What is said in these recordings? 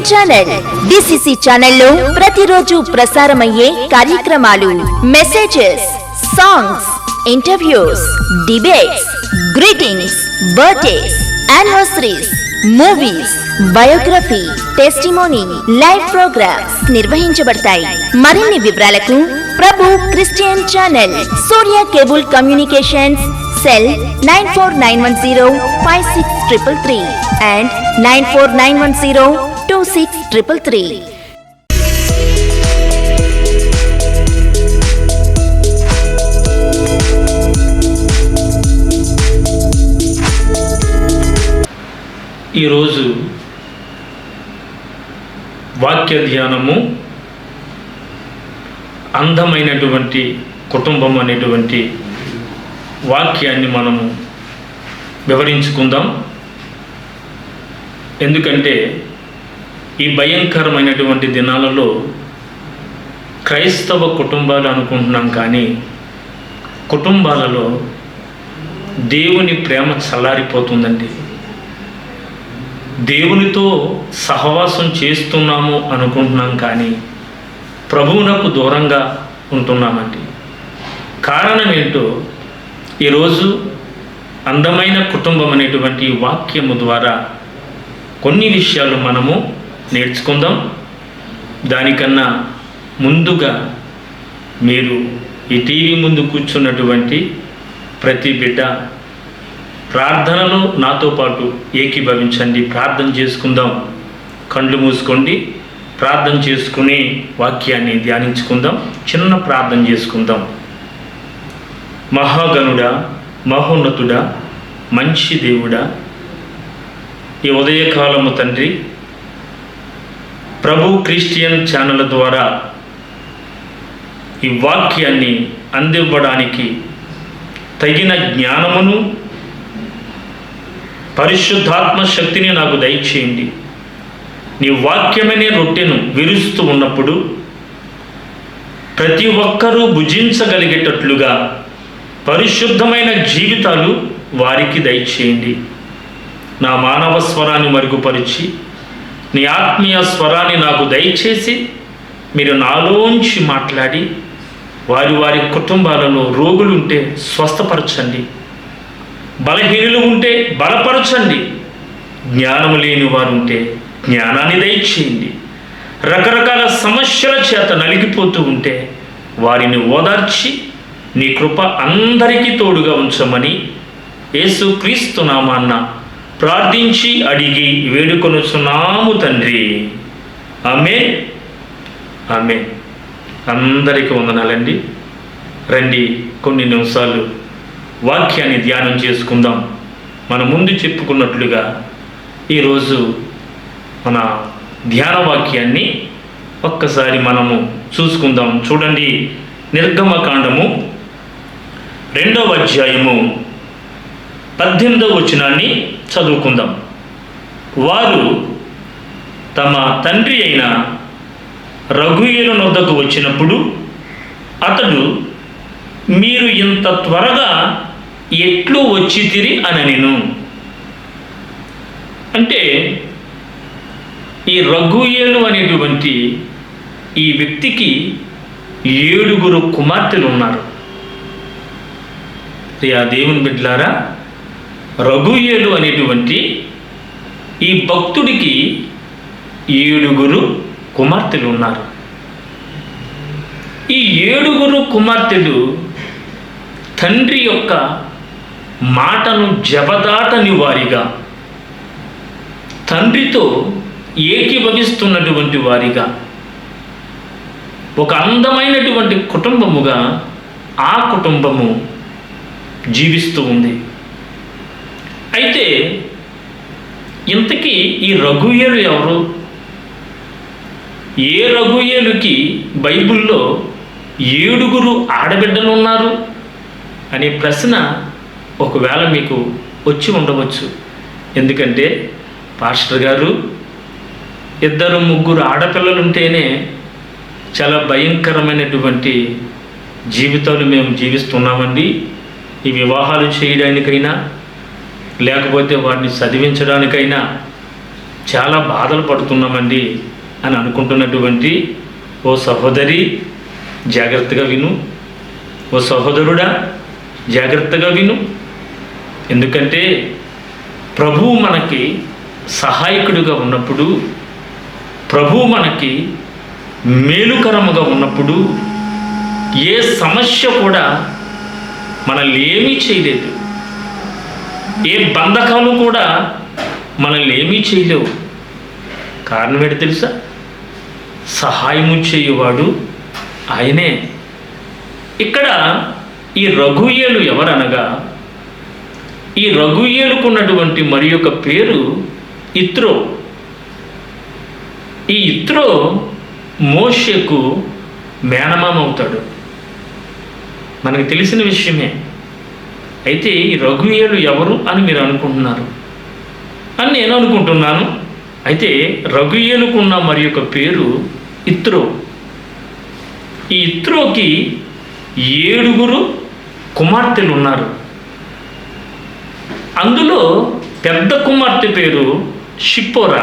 Channel DCC ఛానల్లో ప్రతిరోజు ప్రసారమయ్యే కార్యక్రమాలు, messages, songs, interviews, debates, greetings, birthdays, anniversaries, movies, biography, testimony, live programmes నిర్వహించబడతాయి. మరిన్ని వివరాలకు Prabhu Christian channel, Surya cable communications, cell 9491056333 and 9491026333. ఈరోజు వాక్య ధ్యానము అందమైనటువంటి కుటుంబం అనేటువంటి వాక్యాన్ని మనము వివరించుకుందాం. ఎందుకంటే ఈ భయంకరమైనటువంటి దినాలలో క్రైస్తవ కుటుంబాలు అనుకుంటున్నాం, కానీ కుటుంబాలలో దేవుని ప్రేమ చల్లారిపోతుందండి. దేవునితో సహవాసం చేస్తున్నాము అనుకుంటున్నాం, కానీ ప్రభువునకు దూరంగా ఉంటున్నామండి. కారణం ఏంటో ఈరోజు అందమైన కుటుంబం అనేటువంటి వాక్యము ద్వారా కొన్ని విషయాలు మనము నేర్చుకుందాం. దానికన్నా ముందుగా మీరు ఈ టీవీ ముందు కూర్చున్నటువంటి ప్రతి బిడ్డ ప్రార్థనలో నాతో పాటు ఏకీభవించండి. ప్రార్థన చేసుకుందాం. కళ్ళు మూసుకోండి, ప్రార్థన చేసుకుని వాక్యాన్ని ధ్యానించుకుందాం. చిన్న ప్రార్థన చేసుకుందాం. మహాగణుడా, మహోన్నతుడా, మంచి దేవుడా, ఈ ఉదయకాలము తండ్రి, ప్రభు క్రిస్టియన్ ఛానల్ ద్వారా ఈ వాక్యాన్ని అందివ్వడానికి తగిన జ్ఞానమును, పరిశుద్ధాత్మ శక్తిని నాకు దయచేయండి. నీ వాక్యమనే రొట్టెను విరుస్తూ ఉన్నప్పుడు ప్రతి ఒక్కరూ భుజించగలిగేటట్లుగా పరిశుద్ధమైన జీవితాలు వారికి దయచేయండి. నా మానవ స్వరాన్ని మరుగుపరిచి నీ ఆత్మీయ స్వరాన్ని నాకు దయచేసి మీరు నాలోంచి మాట్లాడి వారి వారి కుటుంబాలలో రోగులు ఉంటే స్వస్థపరచండి, బలహీనులు ఉంటే బలపరచండి, జ్ఞానము లేని వారు ఉంటే జ్ఞానాన్ని దయచేయండి, రకరకాల సమస్యల చేత నలిగిపోతూ ఉంటే వారిని ఓదార్చి నీ కృప అందరికీ తోడుగా ఉంచమని యేసుక్రీస్తు నామాన్న ప్రార్థించి అడిగి వేడుకొనుచున్నాము తండ్రి. ఆమేన్, ఆమేన్. అందరికీ వందనాలండి. రండి, కొన్ని నిమిషాలు వాక్యాన్ని ధ్యానం చేసుకుందాం. మన ముందు చెప్పుకున్నట్లుగా ఈరోజు మన ధ్యాన వాక్యాన్ని ఒక్కసారి మనము చూసుకుందాం. చూడండి, నిర్గమకాండము 2వ అధ్యాయము 18వ వచనాన్ని చదువుకుందాం. వారు తమ తండ్రి అయిన రఘుయేలు నొద్దకు వచ్చినప్పుడు అతడు, మీరు ఇంత త్వరగా ఎట్లు వచ్చితిరి అనెను. అంటే ఈ రఘుయేలు అనేటువంటి ఈ వ్యక్తికి 7 కుమార్తెలు ఉన్నారు. ఆ దేవుని బిడ్డలారా, రఘుయేలు అనేటువంటి ఈ భక్తుడికి 7 కుమార్తెలు ఉన్నారు. ఈ 7 కుమార్తెలు తండ్రి యొక్క మాటను జబదాటని వారిగా, తండ్రితో ఏకీభవిస్తున్నటువంటి వారిగా, ఒక అందమైనటువంటి కుటుంబముగా ఆ కుటుంబము జీవిస్తూ ఉంది. అయితే ఇంతకీ ఈ రఘుయేలు ఎవరు? ఏ రఘుయేలుకి బైబిల్లో 7 ఆడబిడ్డలు ఉన్నారు అనే ప్రశ్న ఒకవేళ మీకు వచ్చి ఉండవచ్చు. ఎందుకంటే పాస్టర్ గారు, 2, 3 ఆడపిల్లలు ఉంటేనే చాలా భయంకరమైనటువంటి జీవితాలు మేము జీవిస్తున్నామండి. ఈ వివాహాలు చేయడానికైనా లేకపోతే వారిని చదివించడానికైనా చాలా బాధలు పడుతున్నామండి అని అనుకుంటున్నటువంటి ఓ సహోదరి జాగ్రత్తగా విను, ఓ సహోదరుడా జాగ్రత్తగా విను. ఎందుకంటే ప్రభువు మనకి సహాయకుడిగా ఉన్నప్పుడు, ప్రభువు మనకి మేలుకరముగా ఉన్నప్పుడు ఏ సమస్య కూడా మనల్ని ఏమీ చేయలేదు, ఏ బంధకాలు కూడా మనల్ని ఏమీ చేయలేవు. కారణం ఏంటి తెలుసా? సహాయము చేయువాడు ఆయనే. ఇక్కడ ఈ రఘుయేలు ఎవరనగా, ఈ రఘుయేలుకున్నటువంటి మరి యొక్క పేరు ఇత్రో. ఈ ఇత్రో మోషేకు మేనమామ అవుతాడు, మనకు తెలిసిన విషయమే. అయితే ఈ రఘుయేలు ఎవరు అని మీరు అనుకుంటున్నారు అని నేను అనుకుంటున్నాను. అయితే రఘుయేలుకున్న మరి యొక్క పేరు ఇత్రో. ఈ ఇత్రోకి 7 కుమార్తెలు ఉన్నారు. అందులో పెద్ద కుమార్తె పేరు షిప్పోరా.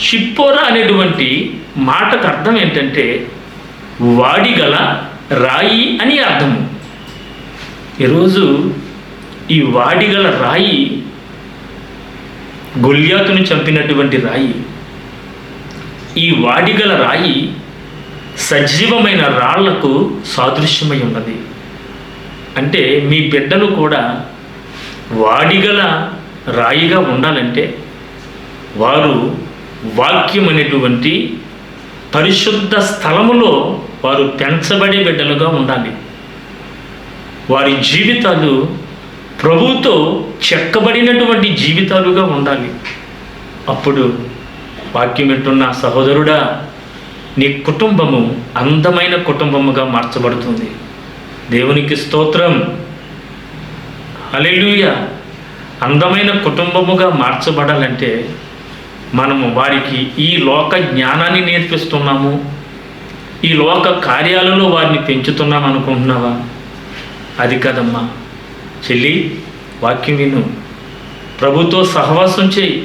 షిప్పోరా అనేటువంటి మాటకు అర్థం ఏంటంటే వాడిగల రాయి అని అర్థము. ఈరోజు ఈ వాడిగల రాయి గొల్యాతును చంపినటువంటి రాయి. ఈ వాడిగల రాయి సజీవమైన రాళ్లకు సాదృశ్యమై ఉన్నది. అంటే మీ బిడ్డలు కూడా వాడిగల రాయిగా ఉండాలంటే వారు వాక్యం అనేటువంటి పరిశుద్ధ స్థలములో వారు పెంచబడే బిడ్డలుగా ఉండాలి. వారి జీవితాలు ప్రభువుతో చెక్కబడినటువంటి జీవితాలుగా ఉండాలి. అప్పుడు వాక్యం వింటున్న సహోదరుడా, నీ కుటుంబము అందమైన కుటుంబముగా మార్చబడుతుంది. దేవునికి స్తోత్రం, హల్లెలూయా. అందమైన కుటుంబముగా మార్చబడాలంటే మనము వారికి ఈ లోక జ్ఞానాన్ని నేర్పిస్తున్నాము, ఈ లోక కార్యాలలో వారిని పెంచుతున్నాం అనుకుంటున్నావా? అది కాదమ్మా చెల్లి, వాక్యం విను, ప్రభుతో సహవాసం చేయి.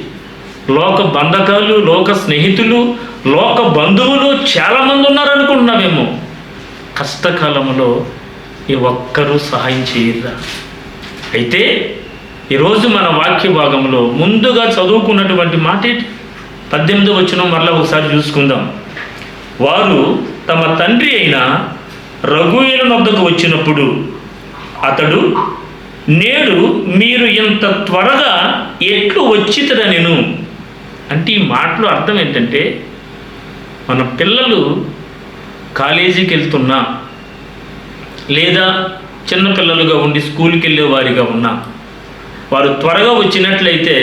లోక బంధకాలు, లోక స్నేహితులు, లోక బంధువులు చాలామంది ఉన్నారనుకుంటున్నావేమో. కష్టకాలంలో ఈ ఒక్కరూ సహాయం చేయరా? అయితే ఈరోజు మన వాక్య భాగంలో ముందుగా చదువుకున్నటువంటి మాట 18వ వచనం మరలా ఒకసారి చూసుకుందాం. వారు తమ తండ్రి అయిన రఘుయేలు వద్దకు వచ్చినప్పుడు అతడు, నేడు మీరు ఇంత త్వరగా ఎట్లు వచ్చితరనెను. అంటే ఈ మాటలో అర్థం ఏంటంటే, మన పిల్లలు కాలేజీకి వెళ్తున్నా లేదా చిన్నపిల్లలుగా ఉండి స్కూల్కి వెళ్ళే వారిగా ఉన్నా వారు త్వరగా వచ్చినట్లయితే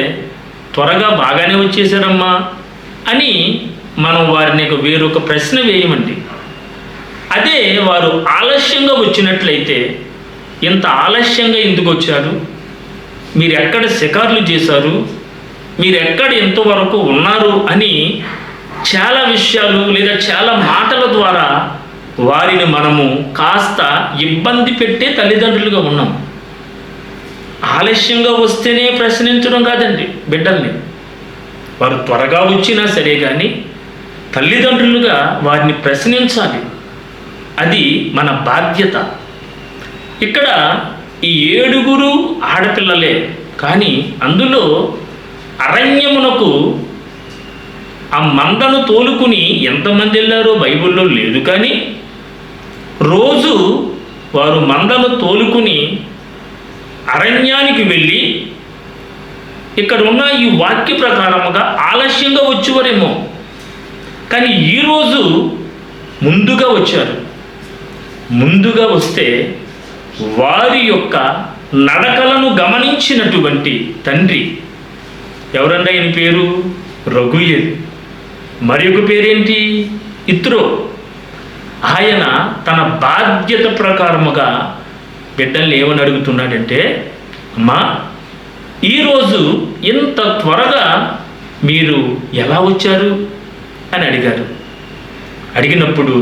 త్వరగా బాగానే వచ్చేసారమ్మా అని మనం వారిని వేరొక ప్రశ్న వేయమండి. అదే వారు ఆలస్యంగా వచ్చినట్లయితే, ఇంత ఆలస్యంగా ఎందుకు వచ్చారు, మీరు ఎక్కడ షికార్లు చేశారు, మీరు ఎక్కడ ఎంతవరకు ఉన్నారు అని చాలా విషయాలు లేదా చాలా మాటల ద్వారా వారిని మనము కాస్త ఇబ్బంది పెట్టే తల్లిదండ్రులుగా ఉన్నాం. ఆలస్యంగా వస్తేనే ప్రశ్నించడం కాదండి బిడ్డల్ని. వారు త్వరగా వచ్చినా సరే కానీ తల్లిదండ్రులుగా వారిని ప్రశ్నించాలి. అది మన బాధ్యత. ఇక్కడ ఈ 7 ఆడపిల్లలే, కానీ అందులో అరణ్యమునకు ఆ మందను తోలుకుని ఎంతమంది వెళ్ళారో బైబిల్లో లేదు. కానీ రోజు వారు మందను తోలుకుని అరణ్యానికి వెళ్ళి ఇక్కడ ఉన్న ఈ వాక్య ప్రకారముగా ఆలస్యంగా వచ్చేవారేమో, కానీ ఈరోజు ముందుగా వచ్చారు. ముందుగా వస్తే వారి యొక్క నడకలను గమనించినటువంటి తండ్రి, ఎవరంటే ఆయన పేరు రఘుయేలు, మరి ఒక పేరేంటి ఇత్రో. ఆయన తన బాధ్యత ప్రకారముగా బిడ్డల్ని ఏమని అడుగుతున్నాడంటే, అమ్మా ఈరోజు ఇంత త్వరగా మీరు ఎలా వచ్చారు అని అడిగారు. అడిగినప్పుడు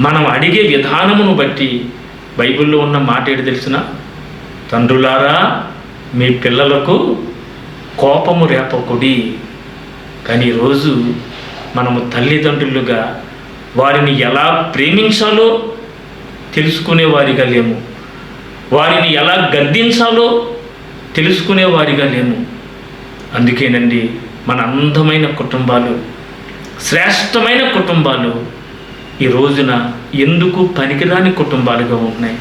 మనం అడిగే విధానమును బట్టి బైబిల్లో ఉన్న మాట ఏంటి తెలిసిన, తండ్రులారా మీ పిల్లలకు కోపము రేపకుడి. కానీ ఈరోజు మనము తల్లిదండ్రులుగా వారిని ఎలా ప్రేమించాలో తెలుసుకునే వారిగా లేము, వారిని ఎలా గద్దించాలో తెలుసుకునే వారిగా లేము. అందుకేనండి మన అందమైన కుటుంబాలు, శ్రేష్టమైన కుటుంబాలు ఈ రోజున ఎందుకు పనికిరాని కుటుంబాలుగా ఉన్నాయి.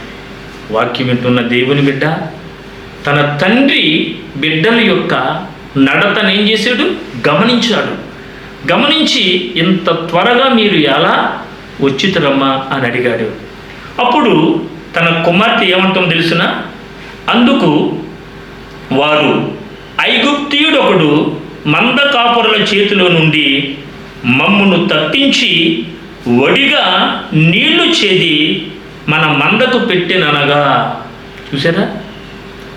వాక్యం వింటున్న దేవుని బిడ్డ తన తండ్రి బిడ్డల యొక్క నడతను ఏం చేశాడు? గమనించాడు. గమనించి ఇంత త్వరగా మీరు ఎలా వచ్చితురమ్మా అని అడిగాడు. అప్పుడు తన కుమార్తె ఏమంటాం తెలుసునా? అందుకు వారు, ఐగుప్తీయుడొకడు మంద కాపురుల చేతిలో నుండి మమ్మును తప్పించి వడిగా నీళ్లు చేది మన మందకు పెట్టెననగా. చూసారా?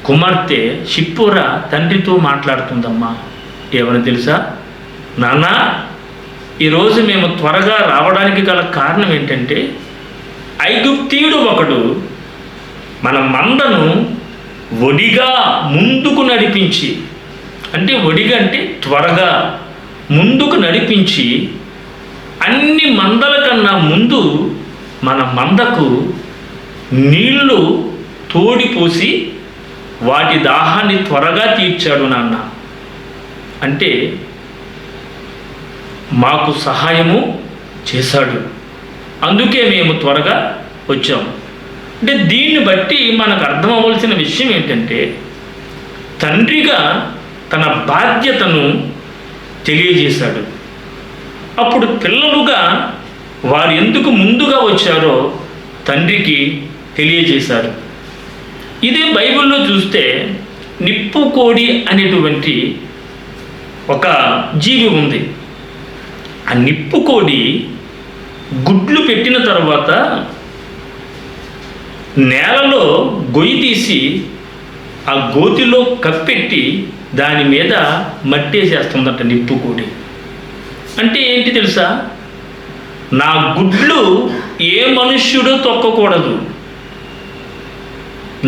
కుమార్తె షిప్పోరా తండ్రితో మాట్లాడుతుందమ్మా. ఏమని తెలుసా? నాన్న, ఈరోజు మేము త్వరగా రావడానికి గల కారణం ఏంటంటే ఐగుప్తీయుడు ఒకడు మన మందను వడిగా ముందుకు నడిపించి, అంటే వడిగా అంటే త్వరగా ముందుకు నడిపించి అన్ని మందల కన్నా ముందు మన మందకు నీళ్లు తోడిపోసి వాటి దాహాన్ని త్వరగా తీర్చాడు నాన్న. అంటే మాకు సహాయము చేశాడు, అందుకే మేము త్వరగా వచ్చాము. అంటే దీన్ని బట్టి మనకు అర్థం అవ్వాల్సిన విషయం ఏంటంటే తండ్రిగా తన బాధ్యతను తెలియజేశాడు. అప్పుడు పిల్లలుగా వారు ఎందుకు ముందుగా వచ్చారో తండ్రికి తెలియజేశారు. ఇదే బైబిల్లో చూస్తే నిప్పు కోడి అనేటువంటి ఒక జీవి ఉంది. ఆ నిప్పు కోడి గుడ్లు పెట్టిన తర్వాత నేలలో గొయ్యి తీసి ఆ గోతిలో కప్పెట్టి దాని మీద మట్టేసేస్తుందట నిప్పు కోడి. అంటే ఏంటి తెలుసా? నా గుడ్లు ఏ మనుష్యుడు తొక్కకూడదు,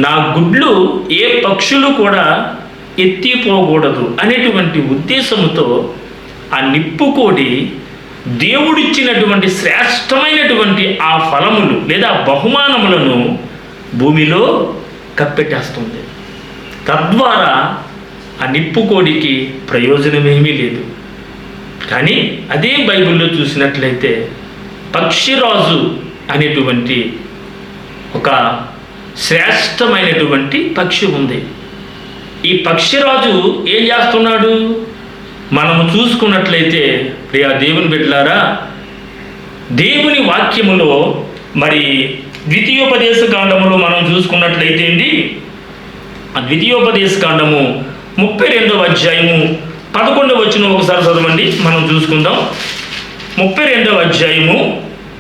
నా గుడ్లు ఏ పక్షులు కూడా ఎత్తిపోకూడదు అనేటువంటి ఉద్దేశంతో ఆ నిప్పు కోడి దేవుడిచ్చినటువంటి శ్రేష్టమైనటువంటి ఆ ఫలములు లేదా బహుమానములను భూమిలో కప్పెట్టేస్తుంది. తద్వారా ఆ నిప్పు కోడికి ప్రయోజనమేమీ లేదు. కానీ అదే బైబిల్లో చూసినట్లయితే పక్షిరాజు అనేటువంటి ఒక శ్రేష్టమైనటువంటి పక్షి ఉంది. ఈ పక్షిరాజు ఏం చేస్తున్నాడు? మనము చూసుకున్నట్లయితే ప్రియా దేవుని బిడ్డలారా, దేవుని వాక్యములో మరి ద్వితీయోపదేశ కాండములో మనం చూసుకున్నట్లయితే అండి, ఆ ద్వితీయోపదేశ కాండము 32వ అధ్యాయము 11వ వచనం ఒకసారి చదవండి, మనం చూసుకుందాం. 32వ అధ్యాయము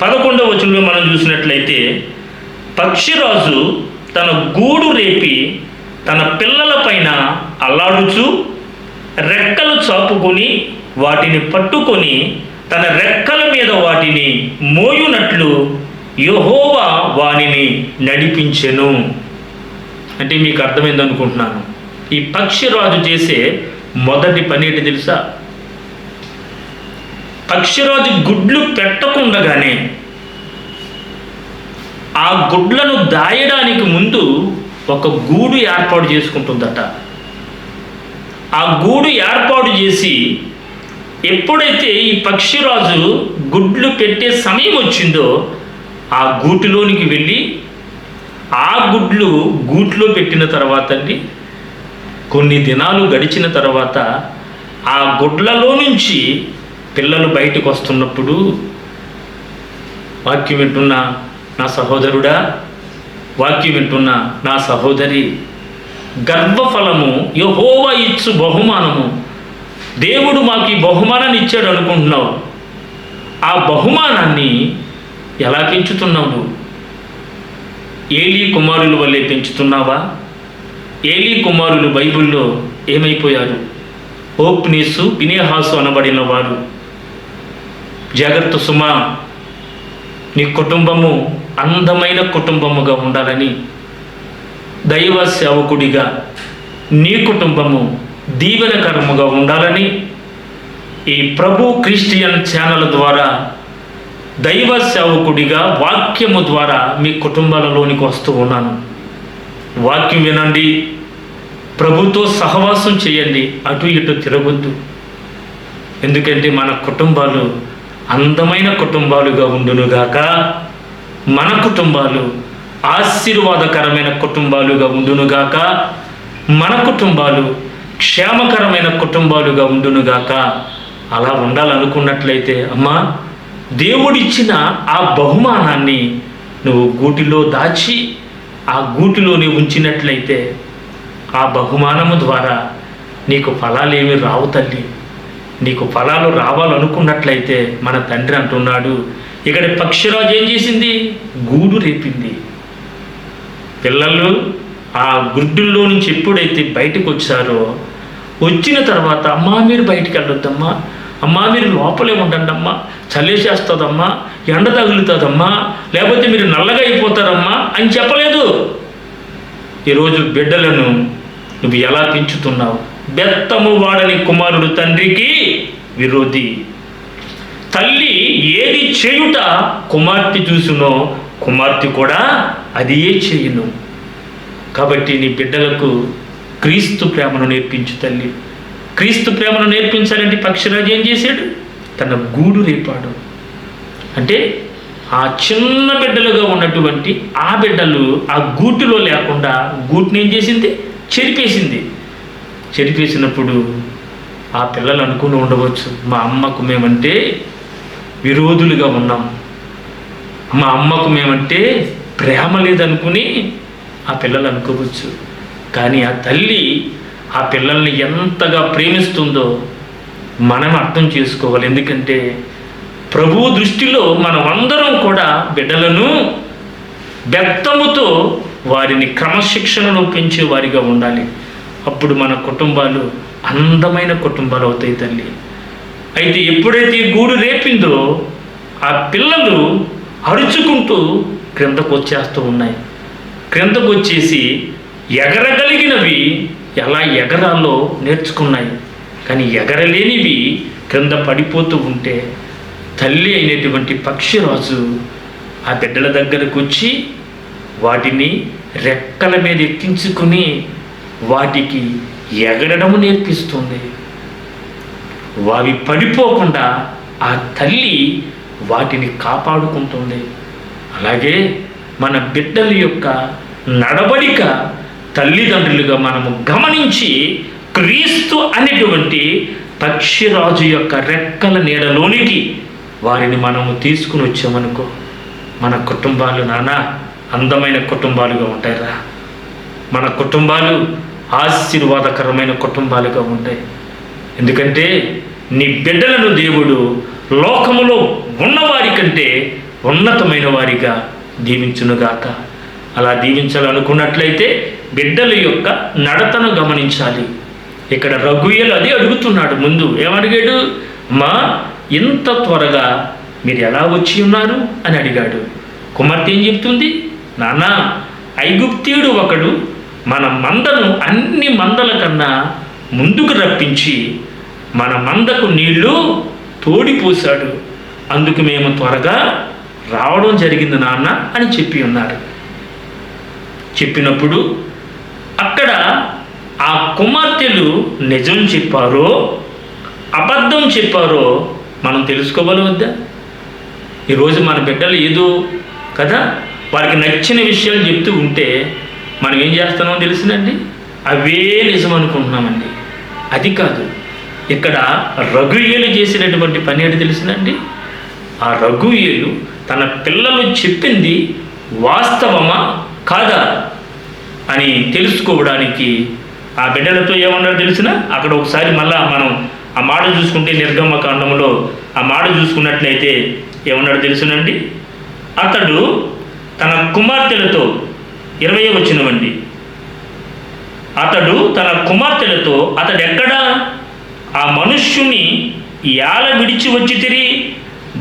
11వ వచనంలో మనం చూసినట్లయితే పక్షిరాజు తన గూడు రేపి తన పిల్లల పైన అల్లాడుచు రెక్కలు చాపుకొని వాటిని పట్టుకొని తన రెక్కల మీద వాటిని మోయునట్లు యెహోవా వానిని నడిపించెను. అంటే మీకు అర్థమైంది అనుకుంటున్నాను. ఈ పక్షిరాజు చేసే మొదటి పని ఏంటి తెలుసా? పక్షిరాజు గుడ్లు పెట్టకుండగానే ఆ గుడ్లను దాయడానికి ముందు ఒక గూడు ఏర్పాటు చేసుకుంటుందట. ఆ గూడు ఏర్పాటు చేసి ఎప్పుడైతే ఈ పక్షిరాజు గుడ్లు పెట్టే సమయం వచ్చిందో ఆ గూటిలోనికి వెళ్ళి ఆ గుడ్లు గూట్లో పెట్టిన తర్వాత అండి కొన్ని దినాలు గడిచిన తర్వాత ఆ గుడ్లలో నుంచి పిల్లలు బయటకు వస్తున్నప్పుడు వాక్యం వింటున్న నా సహోదరుడా, వాక్యం వింటున్న నా సహోదరి, గర్భఫలము యెహోవా ఇచ్చు బహుమానము. దేవుడు మాకు ఈ బహుమానాన్ని ఇచ్చాడు అనుకుంటున్నావు. ఆ బహుమానాన్ని ఎలా పెంచుతున్నావు? ఏలీ కుమారుల వల్లే పెంచుతున్నావా? ఏలీ కుమారులు బైబిల్లో ఏమైపోయారు? ఓప్నీసు, ఫినెహాసు అనబడిన వారు. జాగ్రత్త సుమా, నీ కుటుంబము అందమైన కుటుంబముగా ఉండాలని దైవ సేవకుడిగా నీ కుటుంబము దీవెనకరముగా ఉండాలని ఈ ప్రభు క్రిస్టియన్ ఛానల్ ద్వారా దైవ సేవకుడిగా వాక్యము ద్వారా మీ కుటుంబాలలోనికి వస్తూ ఉన్నాను. వాక్యం వినండి, ప్రభుతో సహవాసం చేయండి, అటు ఇటు తిరగొద్దు. ఎందుకంటే మన కుటుంబాలు అందమైన కుటుంబాలుగా ఉండునుగాక, మన కుటుంబాలు ఆశీర్వాదకరమైన కుటుంబాలుగా ఉండునుగాక, మన కుటుంబాలు క్షేమకరమైన కుటుంబాలుగా ఉండునుగాక. అలా ఉండాలనుకున్నట్లయితే అమ్మా, దేవుడిచ్చిన ఆ బహుమానాన్ని నువ్వు గూటిలో దాచి ఆ గూటిలోనే ఉంచినట్లయితే ఆ బహుమానము ద్వారా నీకు ఫలాలేమి రావు తల్లి. నీకు ఫలాలు రావాలనుకున్నట్లయితే మన తండ్రి అంటున్నాడు, ఇక్కడ పక్షిరాజు ఏం చేసింది? గూడు రేపింది. పిల్లలు ఆ గుడ్డుల్లో నుంచి ఎప్పుడైతే బయటకు వచ్చారో, వచ్చిన తర్వాత అమ్మా మీరు బయటికి వెళ్ళొద్దమ్మా, అమ్మా మీరు లోపలే ఉండండి అమ్మా, చల్లేసేస్తుందమ్మా, ఎండ తగులుతుందమ్మా, లేకపోతే మీరు నల్లగా అయిపోతారమ్మా అని చెప్పలేదు. ఈరోజు బిడ్డలను నువ్వు ఎలా పెంచుతున్నావు? బెత్తము వాడని కుమారుడు తండ్రికి విరోధి. తల్లి ఏది చేయుట కుమార్తె చూసునో కుమార్తె కూడా అదియే చేయును. కాబట్టి నీ బిడ్డలకు క్రీస్తు ప్రేమను నేర్పించు తల్లి. క్రీస్తు ప్రేమను నేర్పించాలంటే పక్షిరాజు ఏం చేశాడు? తన గూడు రేపాడు. అంటే ఆ చిన్న బిడ్డలుగా ఉన్నటువంటి ఆ బిడ్డలు ఆ గూటిలో లేకుండా గూటిని ఏం చేసింది? చెరిపేసింది. చెరిపేసినప్పుడు ఆ పిల్లలు అనుకుని ఉండవచ్చు, మా అమ్మకు మేమంటే విరోధులుగా ఉన్నాం, మా అమ్మకు మేమంటే ప్రేమ లేదనుకుని ఆ పిల్లలు అనుకోవచ్చు. కానీ ఆ తల్లి ఆ పిల్లల్ని ఎంతగా ప్రేమిస్తుందో మనం అర్థం చేసుకోవాలి. ఎందుకంటే ప్రభువు దృష్టిలో మనం అందరం కూడా బిడ్డలను బెత్తముతో వారిని క్రమశిక్షణలో పెంచే వారిగా ఉండాలి. అప్పుడు మన కుటుంబాలు అందమైన కుటుంబాలు అవుతాయి తల్లి. అయితే ఎప్పుడైతే గూడు రేపిందో ఆ పిల్లలు అరుచుకుంటూ క్రిందకు వచ్చేస్తూ ఉన్నాయి. క్రిందకు వచ్చేసి ఎగరగలిగినవి ఎలా ఎగరాలో నేర్చుకున్నాయి. కానీ ఎగరలేనివి క్రింద పడిపోతూ ఉంటే తల్లి అయినటువంటి పక్షిరాజు ఆ బిడ్డల దగ్గరకు వచ్చి వాటిని రెక్కల మీద ఎక్కించుకుని వాటికి ఎగరడం నేర్పిస్తుంది. అవి పడిపోకుండా ఆ తల్లి వాటిని కాపాడుకుంటుంది. అలాగే మన బిడ్డల యొక్క నడవడిక తల్లిదండ్రులుగా మనము గమనించి క్రీస్తు అనేటువంటి పక్షిరాజు యొక్క రెక్కల నీడలోనికి వారిని మనము తీసుకుని వచ్చామనుకో, మన కుటుంబాలు అందమైన కుటుంబాలుగా ఉంటాయిరా. మన కుటుంబాలు ఆశీర్వాదకరమైన కుటుంబాలుగా ఉంటాయి. ఎందుకంటే నీ బిడ్డలను దేవుడు లోకములో ఉన్నవారి కంటే ఉన్నతమైన వారిగా దీవించునుగాక. అలా దీవించాలనుకున్నట్లయితే బిడ్డల యొక్క నడతను గమనించాలి. ఇక్కడ రఘుయేలు అదే అడుగుతున్నాడు. ముందు ఏమడిగాడు? అమ్మా, ఇంత త్వరగా మీరు ఎలా వచ్చి ఉన్నారు అని అడిగాడు. కుమార్తె ఏం చెప్తుంది? నాన్న, ఐగుప్తీయుడు ఒకడు మన మందను అన్ని మందల కన్నా ముందుకు రప్పించి మన మందకు నీళ్లు తోడిపోశాడు, అందుకు మేము త్వరగా రావడం జరిగింది నాన్న అని చెప్పి ఉన్నారు. చెప్పినప్పుడు అక్కడ ఆ కుమార్తెలు నిజం చెప్పారో అబద్ధం చెప్పారో మనం తెలుసుకోవాలి వద్దా? ఈరోజు మన బిడ్డలు ఏదో కదా వారికి నచ్చిన విషయాలు చెప్తూ ఉంటే మనం ఏం చేస్తున్నామో తెలుసునండి, అవే నిజం అనుకుంటున్నామండి. అది కాదు. ఇక్కడ రఘుయేలు చేసినటువంటి పని ఏంటి తెలుసునండి? ఆ రఘుయేలు తన పిల్లలు చెప్పింది వాస్తవమా కాదా అని తెలుసుకోవడానికి ఆ బిడ్డలతో ఏమన్నారో తెలిసిన అక్కడ ఒకసారి మళ్ళా మనం ఆ మాట చూసుకుంటే నిర్గమకాండంలో ఆ మాట చూసుకున్నట్లయితే ఏమన్నాడో తెలుసునండి. అతడు తన కుమార్తెలతో 20వ వచనమండి. అతడు తన కుమార్తెలతో అతడెక్కడా ఆ మనుష్యుని యాల విడిచి వచ్చి తిరిగి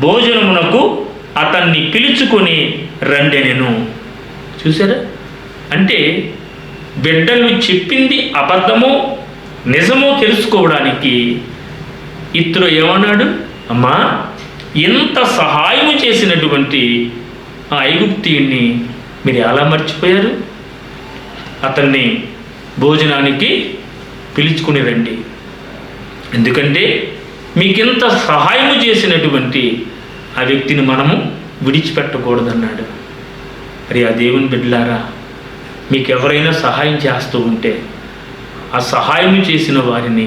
భోజనమునకు అతన్ని పిలుచుకొని రండెనెను. చూసారా? అంటే బిడ్డలు చెప్పింది అబద్ధమో నిజమో తెలుసుకోవడానికి ఇత్రో ఏమన్నాడు, అమ్మా ఇంత సహాయం చేసినటువంటి ఆ ఐగుప్తీయుణ్ణి మీరు ఎలా మర్చిపోయారు? అతన్ని భోజనానికి పిలుచుకుని రండి, ఎందుకంటే మీకింత సహాయం చేసినటువంటి ఆ వ్యక్తిని మనము విడిచిపెట్టకూడదన్నాడు. మరి ఆ దేవుని బిడ్డలారా, మీకు ఎవరైనా సహాయం చేస్తూ ఉంటే ఆ సహాయం చేసిన వారిని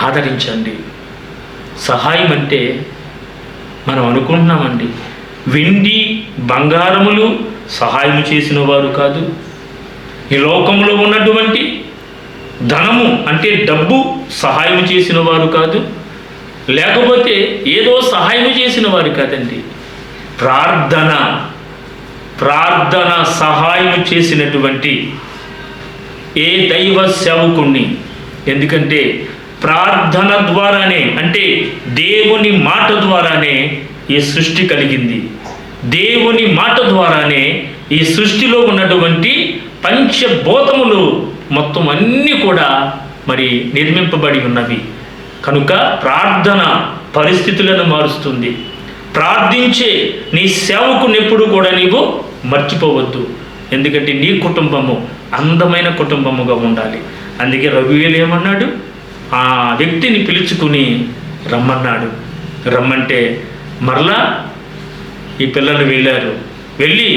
ఆదరించండి. సహాయం అంటే మనం అనుకుంటున్నామండి, వెండి బంగారములు సహాయం చేసిన వారు కాదు, ఈ లోకంలో ఉన్నటువంటి ధనము అంటే డబ్బు సహాయం చేసిన వారు కాదు, లేకపోతే ఏదో సహాయం చేసిన వారు కాదండి. ప్రార్థన సహాయం చేసినటువంటి ఏ దైవ సేవకుణ్ణి, ఎందుకంటే ప్రార్థన ద్వారానే, అంటే దేవుని మాట ద్వారానే ఈ సృష్టి కలిగింది. దేవుని మాట ద్వారానే ఈ సృష్టిలో ఉన్నటువంటి పంచభూతములు మొత్తం అన్నీ కూడా మరి నిర్మింపబడి ఉన్నవి. కనుక ప్రార్థన పరిస్థితులను మారుస్తుంది. ప్రార్థించే నీ సేవకుని ఎప్పుడు కూడా నీవు మర్చిపోవద్దు, ఎందుకంటే నీ కుటుంబము అందమైన కుటుంబముగా ఉండాలి. అందుకే రఘువేలు ఏమన్నాడు, ఆ వ్యక్తిని పిలుచుకుని రమ్మన్నాడు. రమ్మంటే మరలా ఈ పిల్లలు వెళ్ళారు. వెళ్ళి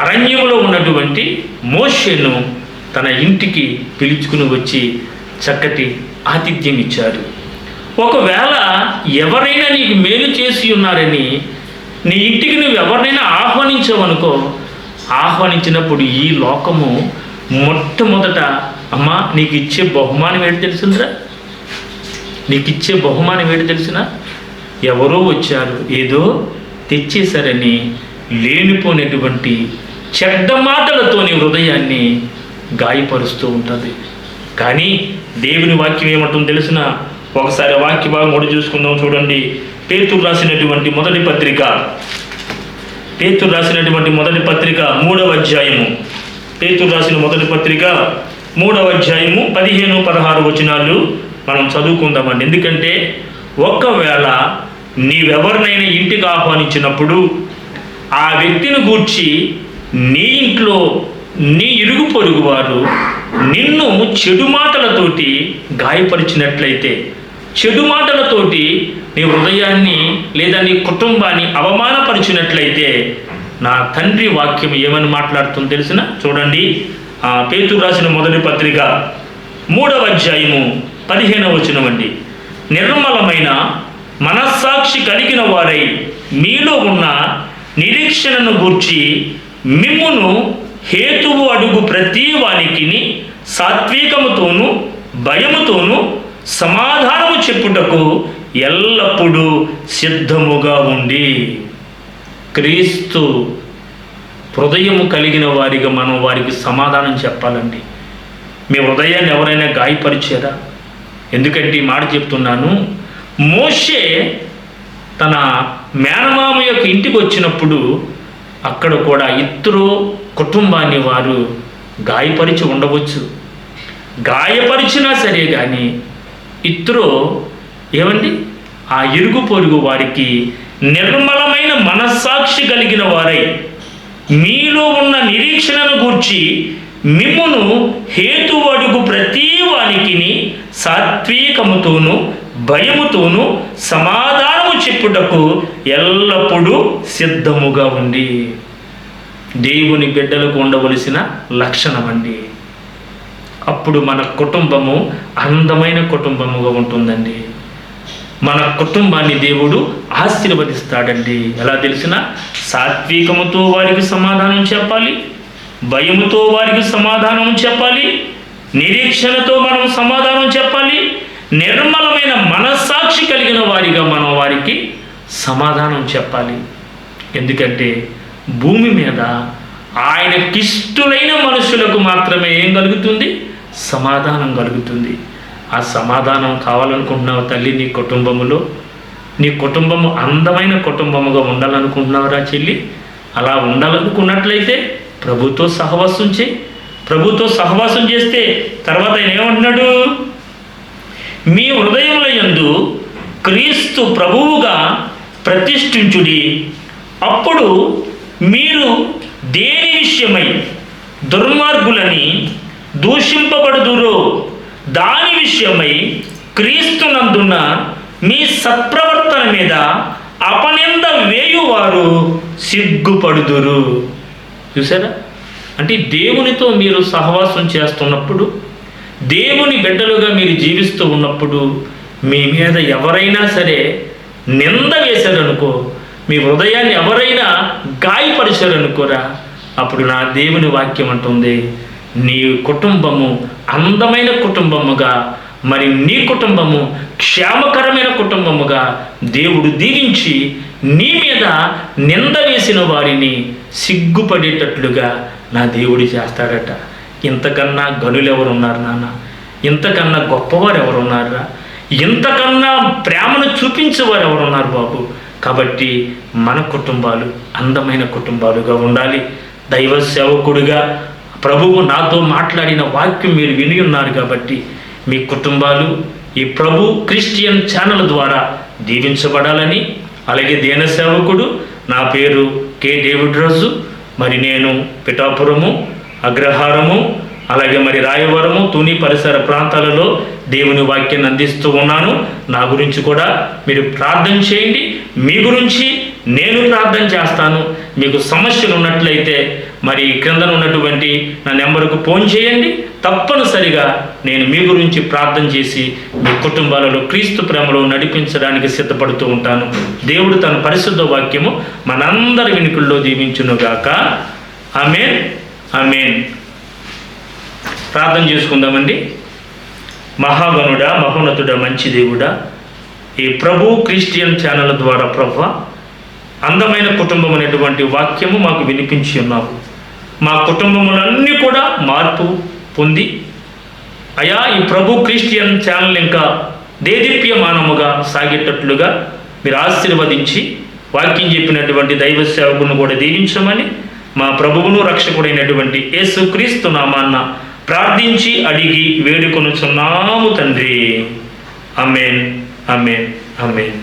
అరణ్యంలో ఉన్నటువంటి మోషేను తన ఇంటికి పిలుచుకుని వచ్చి చక్కటి ఆతిథ్యం ఇచ్చారు. ఒకవేళ ఎవరైనా నీకు మేలు చేసి ఉన్నారని నీ ఇంటికి నువ్వు ఎవరినైనా ఆహ్వానించావనుకో, ఆహ్వానించినప్పుడు ఈ లోకము మొట్టమొదట అమ్మా నీకు ఇచ్చే బహుమానం ఏంటి తెలిసిందిరా, నీకు ఇచ్చే బహుమానం ఏంటి తెలిసిన, ఎవరో వచ్చారు ఏదో తెచ్చేశారని లేనిపోయినటువంటి చెడ్డ మాటలతోని హృదయాన్ని గాయపరుస్తూ ఉంటుంది. కానీ దేవుని వాక్యం ఏమంటుందో తెలిసిన, ఒకసారి వాక్య భాగం కూడా చూసుకుందాం. చూడండి, పేతురు రాసినటువంటి మొదటి పత్రిక 3వ అధ్యాయము, పేతురు రాసిన మొదటి పత్రిక 3వ అధ్యాయము 15-16 వచనాలు మనం చదువుకుందామండి. ఎందుకంటే ఒకవేళ నీవెవరినైనా ఇంటికి ఆహ్వానించినప్పుడు ఆ వ్యక్తిని గూర్చి నీ ఇంట్లో నీ ఇరుగు పొరుగు వారు నిన్ను చెడు మాటలతోటి గాయపరిచినట్లయితే, చెడు మాటలతోటి నీ హృదయాన్ని లేదా నీ కుటుంబాన్ని అవమానపరిచినట్లయితే, నా తండ్రి వాక్యం ఏమని మాట్లాడుతుందో తెలిసిన, చూడండి, పేతురు రాసిన మొదటి పత్రిక 3వ అధ్యాయము 15వ వచనం అండి. నిర్మలమైన మనస్సాక్షి కలిగిన వారై మీలో ఉన్న నిరీక్షణను గూర్చి మిమ్మును హేతువు అడుగు ప్రతి వానికి సాత్వికముతోనూ భయముతోనూ సమాధానము చెప్పుటకు ఎల్లప్పుడూ సిద్ధముగా ఉండి. క్రీస్తు హృదయము కలిగిన వారిగా మనం వారికి సమాధానం చెప్పాలండి. మీ హృదయాన్ని ఎవరైనా గాయపరిచారా? ఎందుకంటే ఈ మాట చెప్తున్నాను, మోషే తన మేనమామ యొక్క ఇంటికి వచ్చినప్పుడు అక్కడ కూడా ఇత్రో కుటుంబాన్ని వారు గాయపరిచి ఉండవచ్చు. గాయపరిచినా సరే కానీ ఇత్రో ఏమండి, ఆ ఇరుగు పొరుగు వారికి నిర్మలమైన మనస్సాక్షి కలిగిన వారై మీలో ఉన్న నిరీక్షణను గూర్చి మిమ్మును హేతు అడుగు ప్రతి వానికి సాత్వికముతోనూ భయముతోనూ సమాధానము చెప్పుటకు ఎల్లప్పుడూ సిద్ధముగా ఉండి. దేవుని బిడ్డలకు ఉండవలసిన లక్షణం అండి. అప్పుడు మన కుటుంబము అందమైన కుటుంబముగా ఉంటుందండి. మన కుటుంబాన్ని దేవుడు ఆశీర్వదిస్తాడండి. ఎలా తెలిసిన, సాత్వికముతో వారికి సమాధానం చెప్పాలి, భయముతో వారికి సమాధానం చెప్పాలి, నిరీక్షణతో మనం సమాధానం చెప్పాలి, నిర్మలమైన మనస్సాక్షి కలిగిన వారిగా మనం వారికి సమాధానం చెప్పాలి. ఎందుకంటే భూమి మీద ఆయనకిష్టులైన మనుషులకు మాత్రమే ఏం కలుగుతుంది? సమాధానం కలుగుతుంది. ఆ సమాధానం కావాలనుకుంటున్నావు తల్లి, నీ కుటుంబములో నీ కుటుంబము అందమైన కుటుంబముగా ఉండాలనుకుంటున్నావురా చెల్లి? అలా ఉండాలనుకున్నట్లయితే ప్రభుతో సహవాసం చేయి. ప్రభుతో సహవాసం చేస్తే తర్వాత ఆయన ఏమంటున్నాడు? మీ హృదయముల యందు క్రీస్తు ప్రభువుగా ప్రతిష్ఠించుడి, అప్పుడు మీరు దేని విషయమై దుర్మార్గులని దూషింపబడుదురో దాని విషయమై క్రీస్తునందున్న మీ సత్ప్రవర్తన మీద అపనింద వేయువారు సిగ్గుపడుదురు. చూసారా? అంటే దేవునితో మీరు సహవాసం చేస్తున్నప్పుడు, దేవుని బిడ్డలుగా మీరు జీవిస్తూ ఉన్నప్పుడు మీ మీద ఎవరైనా సరే నింద వేశారనుకో, మీ హృదయాన్ని ఎవరైనా గాయపరిచారనుకోరా, అప్పుడు నా దేవుని వాక్యం అంటుంది, నీ కుటుంబము అందమైన కుటుంబముగా, మరి నీ కుటుంబము క్షేమకరమైన కుటుంబముగా దేవుడు దీవించి నీ మీద నింద వేసిన వారిని సిగ్గుపడేటట్లుగా నా దేవుడు చేస్తాడట. ఇంతకన్నా గనులు ఎవరున్నారు నాన్న? ఇంతకన్నా గొప్పవారు ఎవరున్నారా? ఇంతకన్నా ప్రేమను చూపించేవారు ఎవరున్నారు బాబు? కాబట్టి మన కుటుంబాలు అందమైన కుటుంబాలుగా ఉండాలి. దైవ సేవకుడిగా ప్రభువు నాతో మాట్లాడిన వాక్యం మీరు విని ఉన్నారు కాబట్టి మీ కుటుంబాలు ఈ ప్రభు క్రిస్టియన్ ఛానల్ ద్వారా దీవించబడాలని, అలాగే దేన సేవకుడు నా పేరు కె డేవిడ్ రాజు, మరి నేను పిఠాపురము, అగ్రహారము, అలాగే మరి రాయవరము, తుని పరిసర ప్రాంతాలలో దేవుని వాక్యాన్ని అందిస్తూ ఉన్నాను. నా గురించి కూడా మీరు ప్రార్థన చేయండి. మీ గురించి నేను ప్రార్థన చేస్తాను. మీకు సమస్యలు ఉన్నట్లయితే మరి క్రింద ఉన్నటువంటి నా నెంబర్కు ఫోన్ చేయండి. తప్పనిసరిగా నేను మీ గురించి ప్రార్థన చేసి మీ కుటుంబాలలో క్రీస్తు ప్రేమలో నడిపించడానికి సిద్ధపడుతూ ఉంటాను. దేవుడు తన పరిశుద్ధ వాక్యము మనందరి వినికుల్లో దీవించునుగాక. ఆమేన్, ఆమేన్. ప్రార్థన చేసుకుందామండి. మహాగణుడా, మహోన్నతుడా, మంచి దేవుడా, ఈ ప్రభు క్రిస్టియన్ ఛానల్ ద్వారా ప్రభువా అందమైన కుటుంబం అనేటువంటి వాక్యము మాకు వినిపించి ఉన్నావు. మా కుటుంబములన్నీ కూడా మార్పు పొంది అయా ఈ ప్రభు క్రిస్టియన్ ఛానల్ ఇంకా దేదీప్యమానముగా సాగేటట్లుగా మీరు ఆశీర్వదించి వాక్యం చెప్పినటువంటి దైవ సేవకులను కూడా దీవించమని మా ప్రభువును రక్షకుడైనటువంటి యేసుక్రీస్తు నామాన్న ప్రార్థించి అడిగి వేడుకొనుచున్నాము తండ్రి. ఆమేన్, ఆమేన్, ఆమేన్.